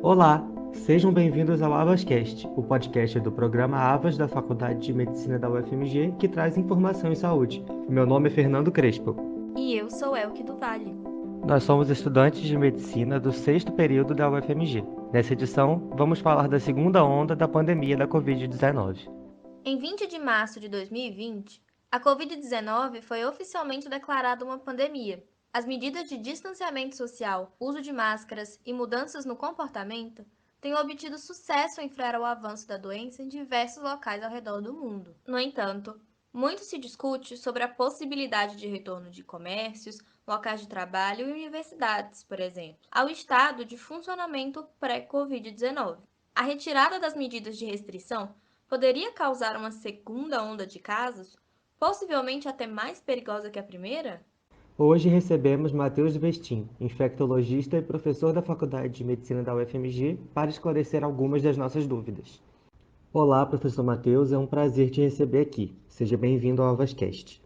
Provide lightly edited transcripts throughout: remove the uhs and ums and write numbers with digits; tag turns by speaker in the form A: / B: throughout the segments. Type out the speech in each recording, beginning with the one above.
A: Olá, sejam bem-vindos ao AvasCast, o podcast do programa Avas da Faculdade de Medicina da UFMG, que traz informação em saúde. Meu nome é Fernando Crespo.
B: E eu sou Elke do Vale.
A: Nós somos estudantes de medicina do 6º período da UFMG. Nessa edição, vamos falar da segunda onda da pandemia da Covid-19.
B: Em 20 de março de 2020, a Covid-19 foi oficialmente declarada uma pandemia. As medidas de distanciamento social, uso de máscaras e mudanças no comportamento têm obtido sucesso em frear o avanço da doença em diversos locais ao redor do mundo. No entanto, muito se discute sobre a possibilidade de retorno de comércios, locais de trabalho e universidades, por exemplo, ao estado de funcionamento pré-Covid-19. A retirada das medidas de restrição poderia causar uma segunda onda de casos, possivelmente até mais perigosa que a primeira?
A: Hoje recebemos Matheus Vestin, infectologista e professor da Faculdade de Medicina da UFMG, para esclarecer algumas das nossas dúvidas. Olá, professor Matheus, é um prazer te receber aqui. Seja bem-vindo ao AvasCast.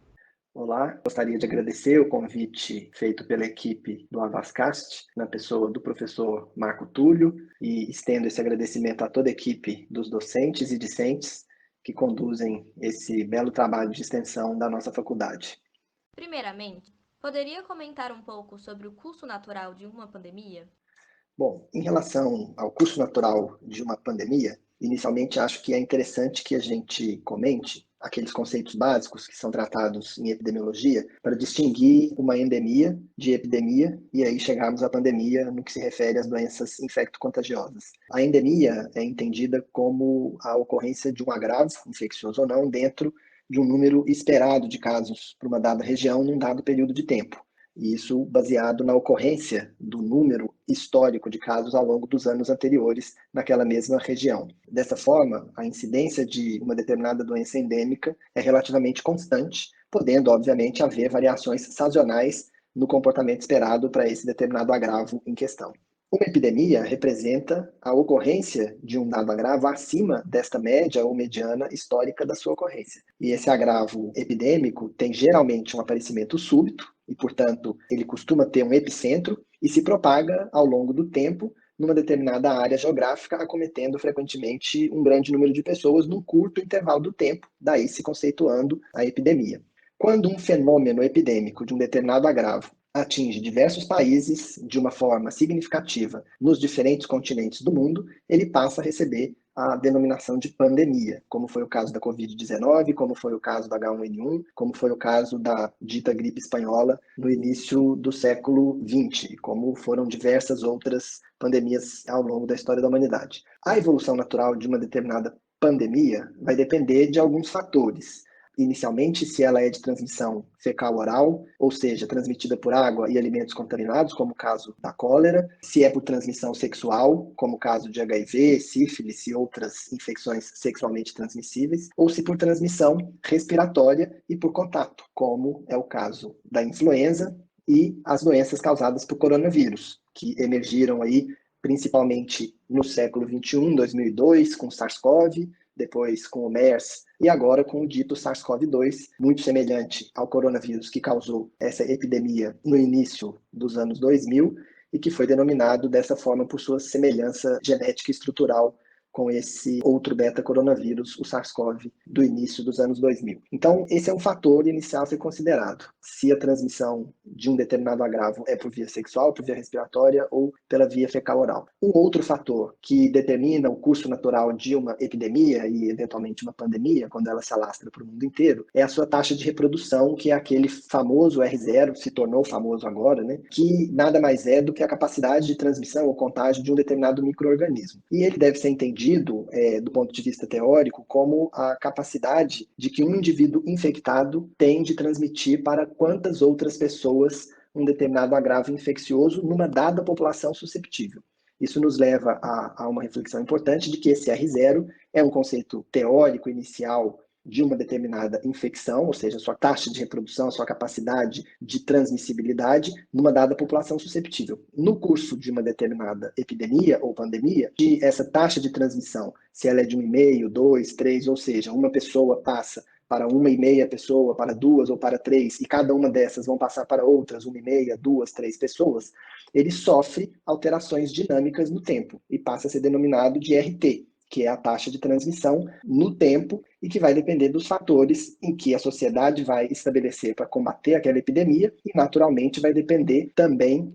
C: Olá, gostaria de agradecer o convite feito pela equipe do Avascast, na pessoa do professor Marco Túlio, e estendo esse agradecimento a toda a equipe dos docentes e discentes que conduzem esse belo trabalho de extensão da nossa faculdade.
B: Primeiramente, poderia comentar um pouco sobre o curso natural de uma pandemia?
C: Bom, em relação ao curso natural de uma pandemia, inicialmente acho que é interessante que a gente comente aqueles conceitos básicos que são tratados em epidemiologia para distinguir uma endemia de epidemia e aí chegarmos à pandemia no que se refere às doenças infecto-contagiosas. A endemia é entendida como a ocorrência de um agravo, infeccioso ou não, dentro de um número esperado de casos para uma dada região num dado período de tempo. E isso baseado na ocorrência do número histórico de casos ao longo dos anos anteriores naquela mesma região. Dessa forma, a incidência de uma determinada doença endêmica é relativamente constante, podendo, obviamente, haver variações sazonais no comportamento esperado para esse determinado agravo em questão. Uma epidemia representa a ocorrência de um dado agravo acima desta média ou mediana histórica da sua ocorrência. E esse agravo epidêmico tem geralmente um aparecimento súbito, e, portanto, ele costuma ter um epicentro e se propaga ao longo do tempo numa determinada área geográfica, acometendo frequentemente um grande número de pessoas num curto intervalo do tempo, daí se conceituando a epidemia. Quando um fenômeno epidêmico de um determinado agravo atinge diversos países de uma forma significativa nos diferentes continentes do mundo, ele passa a receber a denominação de pandemia, como foi o caso da Covid-19, como foi o caso da H1N1, como foi o caso da dita gripe espanhola no início do século XX, como foram diversas outras pandemias ao longo da história da humanidade. A evolução natural de uma determinada pandemia vai depender de alguns fatores. Inicialmente, se ela é de transmissão fecal-oral, ou seja, transmitida por água e alimentos contaminados, como o caso da cólera, se é por transmissão sexual, como o caso de HIV, sífilis e outras infecções sexualmente transmissíveis, ou se por transmissão respiratória e por contato, como é o caso da influenza e as doenças causadas por coronavírus, que emergiram aí principalmente no século XXI, 2002, com SARS-CoV, depois com o MERS e agora com o dito SARS-CoV-2, muito semelhante ao coronavírus que causou essa epidemia no início dos anos 2000 e que foi denominado dessa forma por sua semelhança genética e estrutural com esse outro beta-coronavírus, o SARS-CoV, do início dos anos 2000. Então, esse é um fator inicial a ser considerado. Se a transmissão de um determinado agravo é por via sexual, por via respiratória ou pela via fecal-oral. Um outro fator que determina o curso natural de uma epidemia e, eventualmente, uma pandemia, quando ela se alastra para o mundo inteiro, é a sua taxa de reprodução, que é aquele famoso R0, se tornou famoso agora, né? Que nada mais é do que a capacidade de transmissão ou contágio de um determinado micro-organismo. E ele deve ser entendido do ponto de vista teórico, como a capacidade de que um indivíduo infectado tem de transmitir para quantas outras pessoas um determinado agravo infeccioso numa dada população susceptível. Isso nos leva a uma reflexão importante de que esse R0 é um conceito teórico inicial de uma determinada infecção, ou seja, sua taxa de reprodução, sua capacidade de transmissibilidade numa dada população susceptível. No curso de uma determinada epidemia ou pandemia, essa taxa de transmissão, se ela é de 1,5, 2, 3, ou seja, uma pessoa passa para 1,5 pessoa, para 2 ou para 3, e cada uma dessas vão passar para outras 1,5, 2, 3 pessoas, ele sofre alterações dinâmicas no tempo e passa a ser denominado de RT, que é a taxa de transmissão no tempo e que vai depender dos fatores em que a sociedade vai estabelecer para combater aquela epidemia e, naturalmente, vai depender também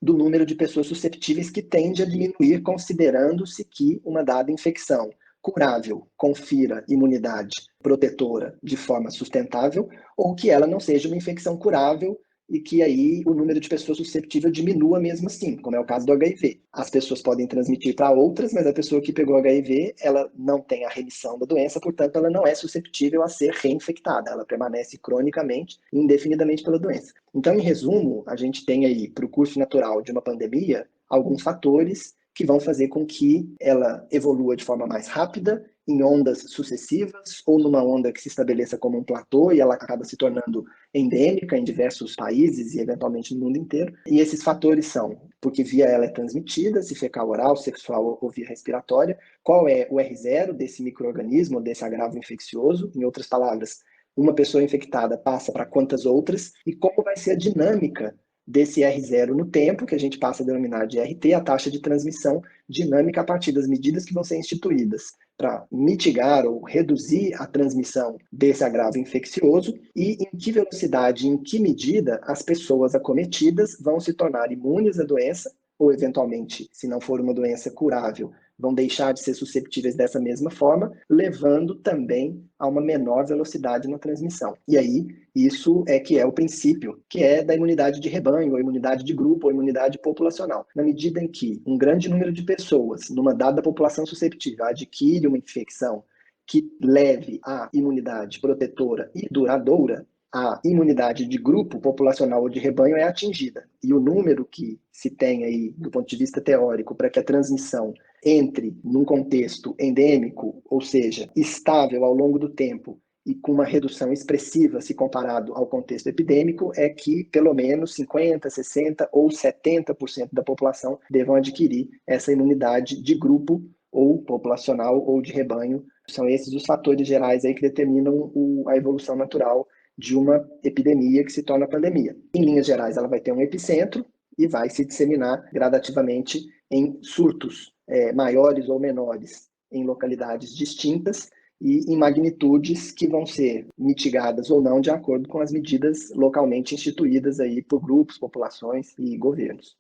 C: do número de pessoas susceptíveis, que tende a diminuir considerando-se que uma dada infecção curável confira imunidade protetora de forma sustentável, ou que ela não seja uma infecção curável e que aí o número de pessoas susceptíveis diminua mesmo assim, como é o caso do HIV. As pessoas podem transmitir para outras, mas a pessoa que pegou HIV, ela não tem a remissão da doença, portanto, ela não é susceptível a ser reinfectada, ela permanece cronicamente e indefinidamente pela doença. Então, em resumo, a gente tem aí, para o curso natural de uma pandemia, alguns fatores que vão fazer com que ela evolua de forma mais rápida, em ondas sucessivas, ou numa onda que se estabeleça como um platô e ela acaba se tornando endêmica em diversos países e eventualmente no mundo inteiro. E esses fatores são, porque via ela é transmitida, se fecal oral, sexual ou via respiratória, qual é o R0 desse micro-organismo, desse agravo infeccioso, em outras palavras, uma pessoa infectada passa para quantas outras, e como vai ser a dinâmica desse R0 no tempo, que a gente passa a denominar de RT, a taxa de transmissão dinâmica a partir das medidas que vão ser instituídas para mitigar ou reduzir a transmissão desse agravo infeccioso e em que velocidade, em que medida as pessoas acometidas vão se tornar imunes à doença ou, eventualmente, se não for uma doença curável, vão deixar de ser susceptíveis dessa mesma forma, levando também a uma menor velocidade na transmissão. E aí, isso é que é o princípio, que é da imunidade de rebanho, ou imunidade de grupo, ou imunidade populacional. Na medida em que um grande número de pessoas, numa dada população susceptível, adquire uma infecção que leve à imunidade protetora e duradoura, a imunidade de grupo, populacional ou de rebanho é atingida. E o número que se tem aí, do ponto de vista teórico, para que a transmissão entre num contexto endêmico, ou seja, estável ao longo do tempo, e com uma redução expressiva se comparado ao contexto epidêmico, é que pelo menos 50%, 60% ou 70% da população devam adquirir essa imunidade de grupo ou populacional ou de rebanho. São esses os fatores gerais aí que determinam a evolução natural de uma epidemia que se torna pandemia. Em linhas gerais, ela vai ter um epicentro e vai se disseminar gradativamente em surtos maiores ou menores em localidades distintas e em magnitudes que vão ser mitigadas ou não de acordo com as medidas localmente instituídas aí por grupos, populações e governos.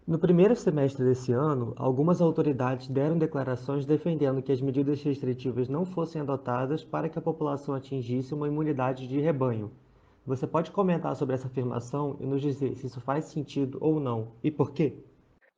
A: No primeiro semestre desse ano, algumas autoridades deram declarações defendendo que as medidas restritivas não fossem adotadas para que a população atingisse uma imunidade de rebanho. Você pode comentar sobre essa afirmação e nos dizer se isso faz sentido ou não e por quê?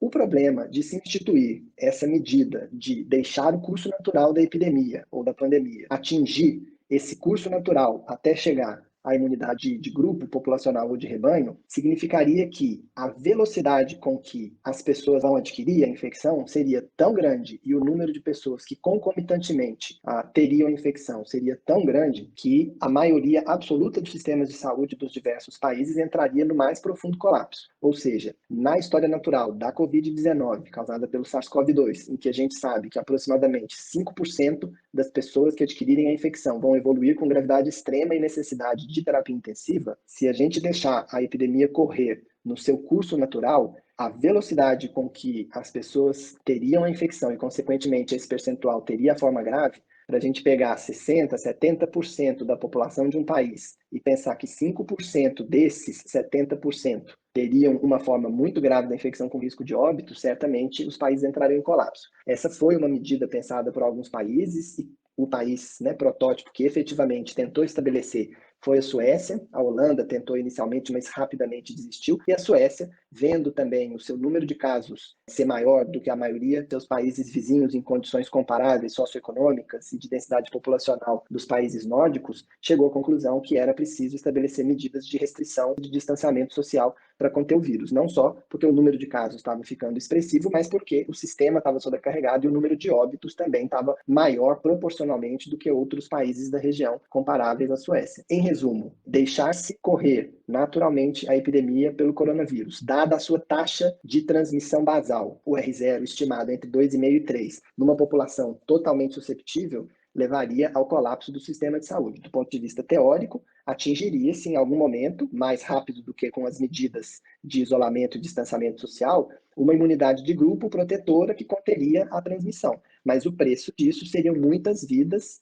C: O problema de se instituir essa medida de deixar o curso natural da epidemia ou da pandemia atingir esse curso natural até chegar à imunidade de grupo, populacional ou de rebanho, significaria que a velocidade com que as pessoas vão adquirir a infecção seria tão grande e o número de pessoas que concomitantemente teriam a infecção seria tão grande que a maioria absoluta dos sistemas de saúde dos diversos países entraria no mais profundo colapso. Ou seja, na história natural da Covid-19, causada pelo SARS-CoV-2, em que a gente sabe que aproximadamente 5% das pessoas que adquirirem a infecção vão evoluir com gravidade extrema e necessidade de terapia intensiva, se a gente deixar a epidemia correr no seu curso natural, a velocidade com que as pessoas teriam a infecção e, consequentemente, esse percentual teria a forma grave, para a gente pegar 60%, 70% da população de um país e pensar que 5% desses 70% teriam uma forma muito grave da infecção com risco de óbito, certamente os países entrariam em colapso. Essa foi uma medida pensada por alguns países e o país, protótipo que efetivamente tentou estabelecer foi a Suécia. A Holanda tentou inicialmente, mas rapidamente desistiu. E a Suécia, vendo também o seu número de casos ser maior do que a maioria dos países vizinhos em condições comparáveis socioeconômicas e de densidade populacional dos países nórdicos, chegou à conclusão que era preciso estabelecer medidas de restrição de distanciamento social para conter o vírus. Não só porque o número de casos estava ficando expressivo, mas porque o sistema estava sobrecarregado e o número de óbitos também estava maior proporcionalmente do que outros países da região comparáveis à Suécia. Em resumo, deixar-se correr naturalmente a epidemia pelo coronavírus, dada a sua taxa de transmissão basal, o R0 estimado entre 2,5 e 3, numa população totalmente susceptível, levaria ao colapso do sistema de saúde. Do ponto de vista teórico, atingiria-se em algum momento, mais rápido do que com as medidas de isolamento e distanciamento social, uma imunidade de grupo protetora que conteria a transmissão. Mas o preço disso seriam muitas vidas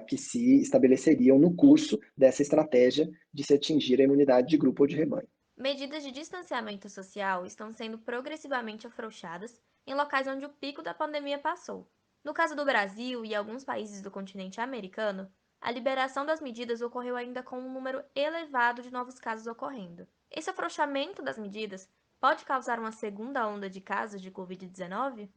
C: que se estabeleceriam no curso dessa estratégia de se atingir a imunidade de grupo ou de rebanho.
B: Medidas de distanciamento social estão sendo progressivamente afrouxadas em locais onde o pico da pandemia passou. No caso do Brasil e alguns países do continente americano, a liberação das medidas ocorreu ainda com um número elevado de novos casos ocorrendo. Esse afrouxamento das medidas pode causar uma segunda onda de casos de Covid-19?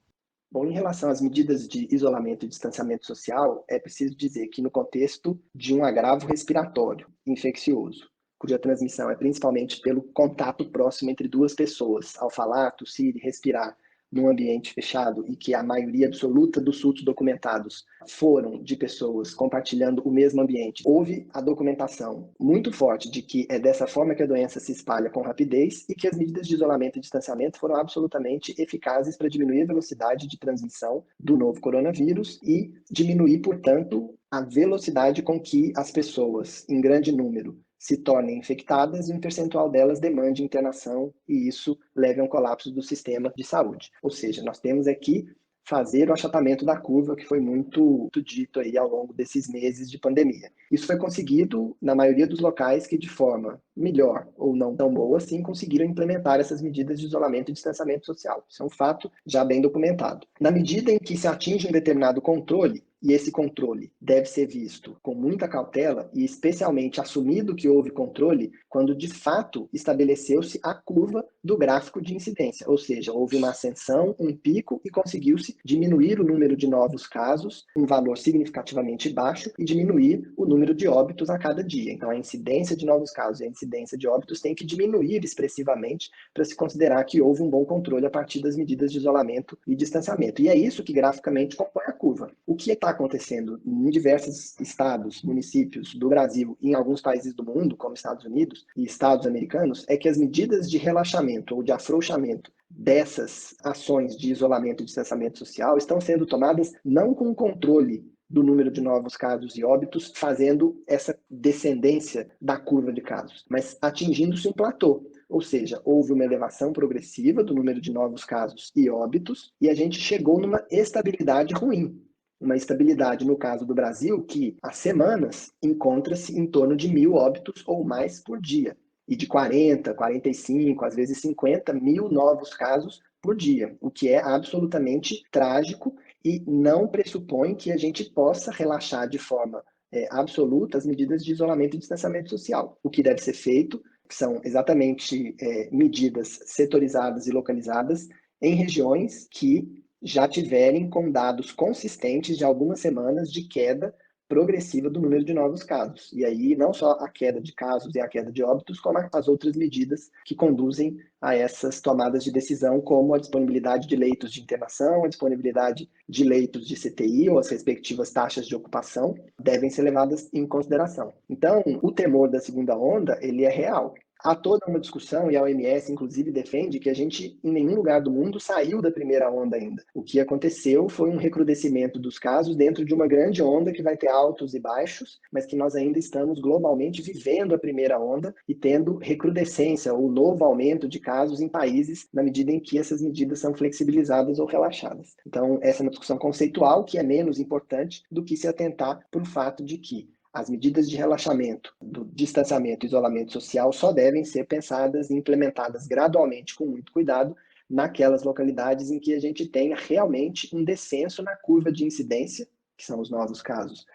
C: Bom, em relação às medidas de isolamento e distanciamento social, é preciso dizer que no contexto de um agravo respiratório infeccioso, cuja transmissão é principalmente pelo contato próximo entre duas pessoas, ao falar, tossir e respirar num ambiente fechado, e que a maioria absoluta dos surtos documentados foram de pessoas compartilhando o mesmo ambiente, houve a documentação muito forte de que é dessa forma que a doença se espalha com rapidez e que as medidas de isolamento e distanciamento foram absolutamente eficazes para diminuir a velocidade de transmissão do novo coronavírus e diminuir, portanto, a velocidade com que as pessoas, em grande número, se tornem infectadas e um percentual delas demande internação e isso leve a um colapso do sistema de saúde. Ou seja, nós temos aqui fazer o achatamento da curva, que foi muito dito aí ao longo desses meses de pandemia. Isso foi conseguido na maioria dos locais que, de forma melhor ou não tão boa assim, conseguiram implementar essas medidas de isolamento e distanciamento social. Isso é um fato já bem documentado. Na medida em que se atinge um determinado controle, e esse controle deve ser visto com muita cautela e especialmente assumido que houve controle quando de fato estabeleceu-se a curva do gráfico de incidência, ou seja, houve uma ascensão, um pico e conseguiu-se diminuir o número de novos casos, um valor significativamente baixo, e diminuir o número de óbitos a cada dia. Então a incidência de novos casos e a incidência de óbitos tem que diminuir expressivamente para se considerar que houve um bom controle a partir das medidas de isolamento e distanciamento. E é isso que graficamente compõe a curva. O que está acontecendo em diversos estados, municípios do Brasil e em alguns países do mundo, como Estados Unidos e estados americanos, é que as medidas de relaxamento ou de afrouxamento dessas ações de isolamento e distanciamento social estão sendo tomadas não com controle do número de novos casos e óbitos, fazendo essa descendência da curva de casos, mas atingindo-se um platô. Ou seja, houve uma elevação progressiva do número de novos casos e óbitos e a gente chegou numa estabilidade ruim. Uma estabilidade, no caso do Brasil, que há semanas encontra-se em torno de 1.000 óbitos ou mais por dia. E de 40, 45, às vezes 50 mil novos casos por dia, o que é absolutamente trágico e não pressupõe que a gente possa relaxar de forma absoluta as medidas de isolamento e distanciamento social. O que deve ser feito são exatamente medidas setorizadas e localizadas em regiões que já tiverem com dados consistentes de algumas semanas de queda progressiva do número de novos casos. E aí não só a queda de casos e a queda de óbitos, como as outras medidas que conduzem a essas tomadas de decisão, como a disponibilidade de leitos de internação, a disponibilidade de leitos de CTI ou as respectivas taxas de ocupação, devem ser levadas em consideração. Então, o temor da segunda onda, ele é real. Há toda uma discussão, e a OMS, inclusive, defende que a gente, em nenhum lugar do mundo, saiu da primeira onda ainda. O que aconteceu foi um recrudescimento dos casos dentro de uma grande onda que vai ter altos e baixos, mas que nós ainda estamos globalmente vivendo a primeira onda e tendo recrudescência ou novo aumento de casos em países na medida em que essas medidas são flexibilizadas ou relaxadas. Então, essa é uma discussão conceitual que é menos importante do que se atentar para o fato de que as medidas de relaxamento, do distanciamento e isolamento social só devem ser pensadas e implementadas gradualmente, com muito cuidado, naquelas localidades em que a gente tenha realmente um descenso na curva de incidência, que são os novos casos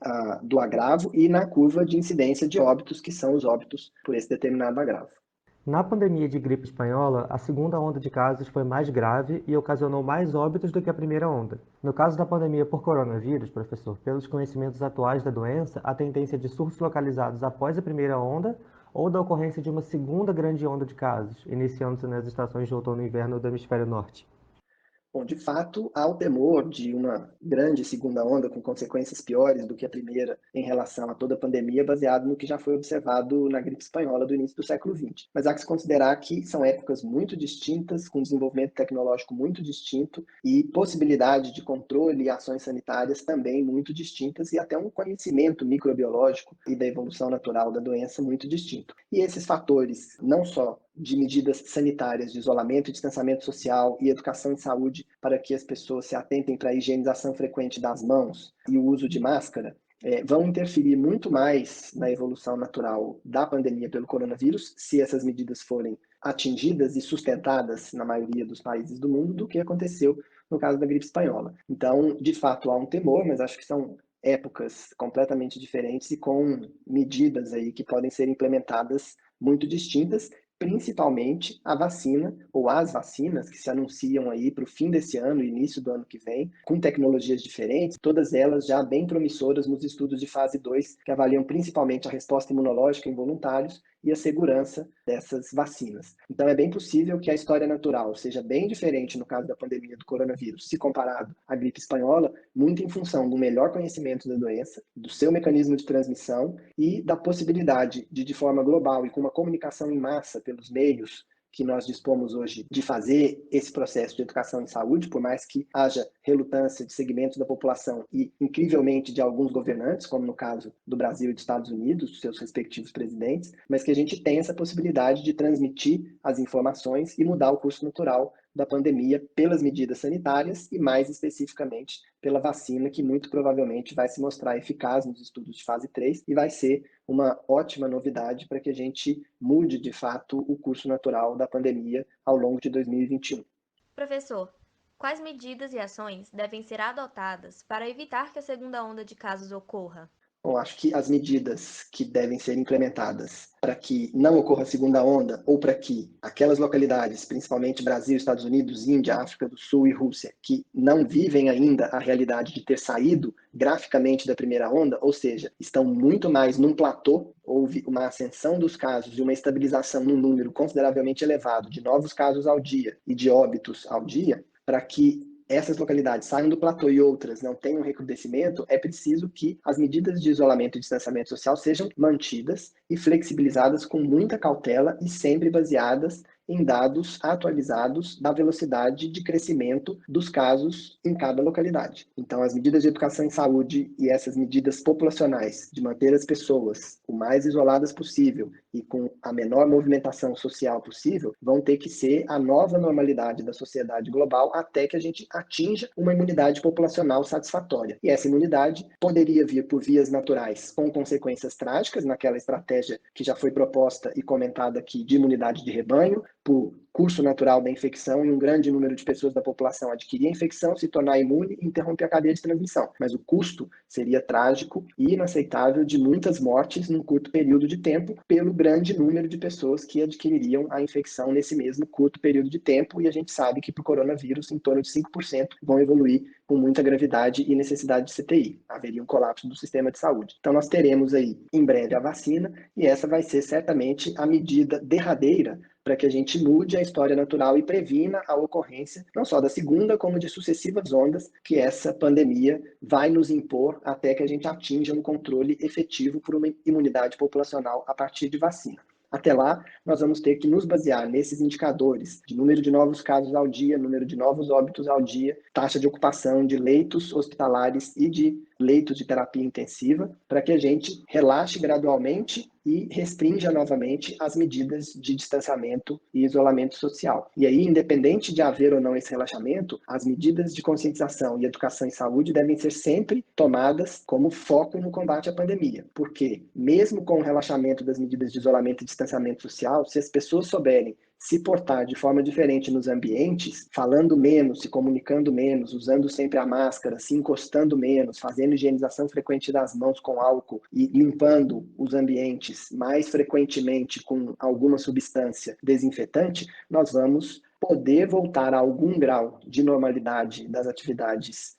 C: do agravo, e na curva de incidência de óbitos, que são os óbitos por esse determinado agravo.
A: Na pandemia de gripe espanhola, a segunda onda de casos foi mais grave e ocasionou mais óbitos do que a primeira onda. No caso da pandemia por coronavírus, professor, pelos conhecimentos atuais da doença, a tendência de surtos localizados após a primeira onda ou da ocorrência de uma segunda grande onda de casos, iniciando-se nas estações de outono e inverno do hemisfério norte?
C: Bom, de fato, há o temor de uma grande segunda onda com consequências piores do que a primeira em relação a toda a pandemia, baseado no que já foi observado na gripe espanhola do início do século XX. Mas há que se considerar que são épocas muito distintas, com desenvolvimento tecnológico muito distinto e possibilidade de controle e ações sanitárias também muito distintas e até um conhecimento microbiológico e da evolução natural da doença muito distinto. E esses fatores, não só de medidas sanitárias, de isolamento e distanciamento social e educação e saúde para que as pessoas se atentem para a higienização frequente das mãos e o uso de máscara, vão interferir muito mais na evolução natural da pandemia pelo coronavírus, se essas medidas forem atingidas e sustentadas na maioria dos países do mundo, do que aconteceu no caso da gripe espanhola. Então, de fato, há um temor, mas acho que são épocas completamente diferentes e com medidas aí que podem ser implementadas muito distintas, principalmente a vacina ou as vacinas que se anunciam aí para o fim desse ano e início do ano que vem, com tecnologias diferentes, todas elas já bem promissoras nos estudos de fase 2, que avaliam principalmente a resposta imunológica em voluntários e a segurança dessas vacinas. Então é bem possível que a história natural seja bem diferente no caso da pandemia do coronavírus, se comparado à gripe espanhola, muito em função do melhor conhecimento da doença, do seu mecanismo de transmissão e da possibilidade de forma global e com uma comunicação em massa pelos meios que nós dispomos hoje de fazer esse processo de educação em saúde, por mais que haja relutância de segmentos da população e, incrivelmente, de alguns governantes, como no caso do Brasil e dos Estados Unidos, seus respectivos presidentes, mas que a gente tem essa possibilidade de transmitir as informações e mudar o curso natural da pandemia pelas medidas sanitárias e, mais especificamente, pela vacina, que muito provavelmente vai se mostrar eficaz nos estudos de fase 3 e vai ser uma ótima novidade para que a gente mude, de fato, o curso natural da pandemia ao longo de 2021.
B: Professor, quais medidas e ações devem ser adotadas para evitar que a segunda onda de casos ocorra?
C: Bom, acho que as medidas que devem ser implementadas para que não ocorra a segunda onda ou para que aquelas localidades, principalmente Brasil, Estados Unidos, Índia, África do Sul e Rússia, que não vivem ainda a realidade de ter saído graficamente da primeira onda, ou seja, estão muito mais num platô, houve uma ascensão dos casos e uma estabilização num número consideravelmente elevado de novos casos ao dia e de óbitos ao dia, para que essas localidades saiam do platô e outras não tenham recrudescimento, é preciso que as medidas de isolamento e distanciamento social sejam mantidas e flexibilizadas com muita cautela e sempre baseadas em dados atualizados da velocidade de crescimento dos casos em cada localidade. Então, as medidas de educação em saúde e essas medidas populacionais de manter as pessoas o mais isoladas possível e com a menor movimentação social possível vão ter que ser a nova normalidade da sociedade global até que a gente atinja uma imunidade populacional satisfatória. E essa imunidade poderia vir por vias naturais, com consequências trágicas, naquela estratégia que já foi proposta e comentada aqui de imunidade de rebanho, por curso natural da infecção e um grande número de pessoas da população adquirir a infecção, se tornar imune e interromper a cadeia de transmissão. Mas o custo seria trágico e inaceitável de muitas mortes num curto período de tempo, pelo grande número de pessoas que adquiririam a infecção nesse mesmo curto período de tempo, e a gente sabe que para o coronavírus, em torno de 5% vão evoluir com muita gravidade e necessidade de CTI. Haveria um colapso do sistema de saúde. Então nós teremos aí, em breve, a vacina, e essa vai ser certamente a medida derradeira para que a gente mude a história natural e previna a ocorrência não só da segunda, como de sucessivas ondas que essa pandemia vai nos impor até que a gente atinja um controle efetivo por uma imunidade populacional a partir de vacina. Até lá, nós vamos ter que nos basear nesses indicadores de número de novos casos ao dia, número de novos óbitos ao dia, taxa de ocupação de leitos hospitalares e de leitos de terapia intensiva, para que a gente relaxe gradualmente e restrinja novamente as medidas de distanciamento e isolamento social. E aí, independente de haver ou não esse relaxamento, as medidas de conscientização e educação em saúde devem ser sempre tomadas como foco no combate à pandemia. Porque, mesmo com o relaxamento das medidas de isolamento e distanciamento social, se as pessoas souberem se portar de forma diferente nos ambientes, falando menos, se comunicando menos, usando sempre a máscara, se encostando menos, fazendo higienização frequente das mãos com álcool e limpando os ambientes mais frequentemente com alguma substância desinfetante, nós vamos poder voltar a algum grau de normalidade das atividades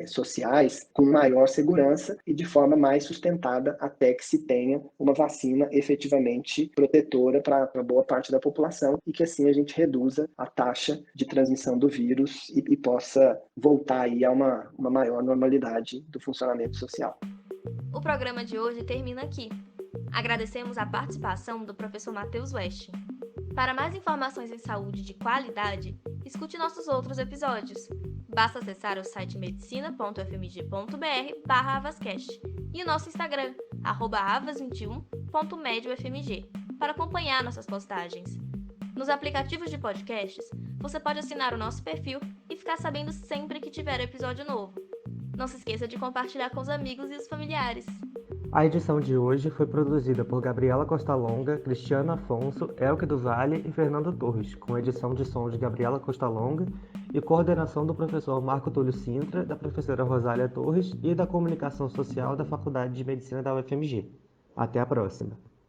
C: sociais com maior segurança e de forma mais sustentada até que se tenha uma vacina efetivamente protetora para boa parte da população e que assim a gente reduza a taxa de transmissão do vírus e possa voltar aí a uma maior normalidade do funcionamento social.
B: O programa de hoje termina aqui. Agradecemos a participação do professor Matheus Westin. Para mais informações em saúde de qualidade, escute nossos outros episódios. Basta acessar o site medicina.fmg.br/avascast e o nosso Instagram, @avas21.mediofmg, para acompanhar nossas postagens. Nos aplicativos de podcasts, você pode assinar o nosso perfil e ficar sabendo sempre que tiver episódio novo. Não se esqueça de compartilhar com os amigos e os familiares.
A: A edição de hoje foi produzida por Gabriela Costalonga, Cristiano Afonso, Elke do Vale e Fernando Torres, com edição de som de Gabriela Costalonga e coordenação do professor Marco Túlio Sintra, da professora Rosália Torres e da Comunicação Social da Faculdade de Medicina da UFMG. Até a próxima!